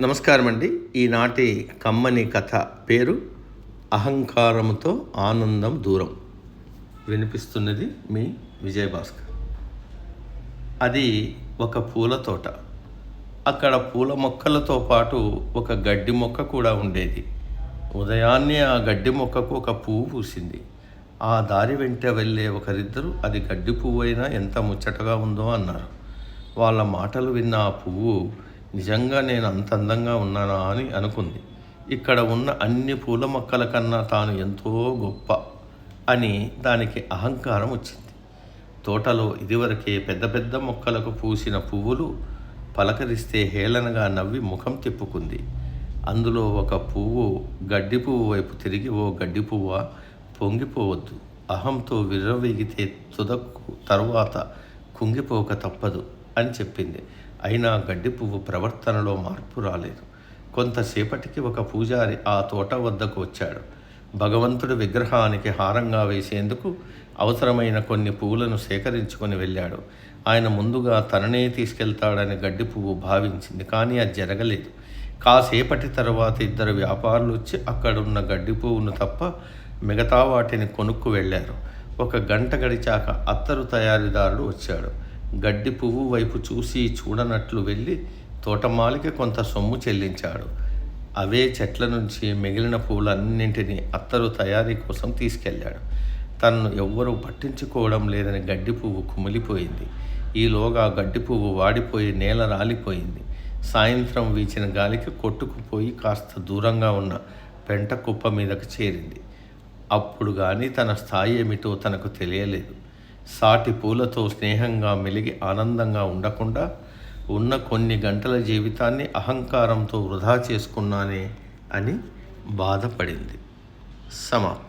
నమస్కారం అండి. ఈనాటి కమ్మని కథ పేరు అహంకారముతో ఆనందం దూరం. వినిపిస్తున్నది మీ విజయభాస్కర్. అది ఒక పూల తోట. అక్కడ పూల మొక్కలతో పాటు ఒక గడ్డి మొక్క కూడా ఉండేది. ఉదయాన్నే ఆ గడ్డి మొక్కకు ఒక పువ్వు పూసింది. ఆ దారి వెంట వెళ్ళే ఒకరిద్దరు అది గడ్డి పువ్వు అయినా ఎంత ముచ్చటగా ఉందో అన్నారు. వాళ్ళ మాటలు విన్న ఆ పువ్వు నిజంగా నేను అంత అందంగా ఉన్నానా అని అనుకుంది. ఇక్కడ ఉన్న అన్ని పూల మొక్కల కన్నా తాను ఎంతో గొప్ప అని దానికి అహంకారం వచ్చింది. తోటలో ఇదివరకే పెద్ద పెద్ద మొక్కలకు పూసిన పువ్వులు పలకరిస్తే హేళనగా నవ్వి ముఖం తిప్పుకుంది. అందులో ఒక పువ్వు గడ్డి పువ్వు వైపు తిరిగి, ఓ గడ్డి పువ్వా, పొంగిపోవద్దు. అహంతో విర్రవీగితే తుదకు తరువాత కుంగిపోక తప్పదు అని చెప్పింది. అయినా గడ్డి పువ్వు ప్రవర్తనలో మార్పు రాలేదు. కొంతసేపటికి ఒక పూజారి ఆ తోట వద్దకు వచ్చాడు. భగవంతుడి విగ్రహానికి హారంగా వేసేందుకు అవసరమైన కొన్ని పువ్వులను సేకరించుకొని వెళ్ళాడు. ఆయన ముందుగా తననే తీసుకెళ్తాడని గడ్డి పువ్వు భావించింది, కానీ అది జరగలేదు. కాసేపటి తర్వాత ఇద్దరు వ్యాపారులు వచ్చి అక్కడున్న గడ్డి పువ్వును తప్ప మిగతా వాటిని కొనుక్కు వెళ్ళారు. ఒక గంట గడిచాక అత్తరు తయారీదారుడు వచ్చాడు. గడ్డి పువ్వు వైపు చూసి చూడనట్లు వెళ్ళి తోటమాలికి కొంత సొమ్ము చెల్లించాడు. అవే చెట్ల నుంచి మిగిలిన పువ్వులన్నింటినీ అత్తరు తయారీ కోసం తీసుకెళ్ళాడు. తనను ఎవ్వరూ పట్టించుకోవడం లేదని గడ్డి పువ్వు కుమిలిపోయింది. ఈలోగా గడ్డి పువ్వు వాడిపోయి నేల రాలిపోయింది. సాయంత్రం వీచిన గాలికి కొట్టుకుపోయి కాస్త దూరంగా ఉన్న పెంట కుప్ప మీదకు చేరింది. అప్పుడు కానీ తన స్థాయి ఏమిటో తనకు తెలియలేదు. సాటి పూలతో స్నేహంగా మెలిగి ఆనందంగా ఉండకుండా ఉన్న కొన్ని గంటల జీవితాన్ని అహంకారంతో వృధా చేసుకున్నానే అని బాధపడింది. సమాప్తం.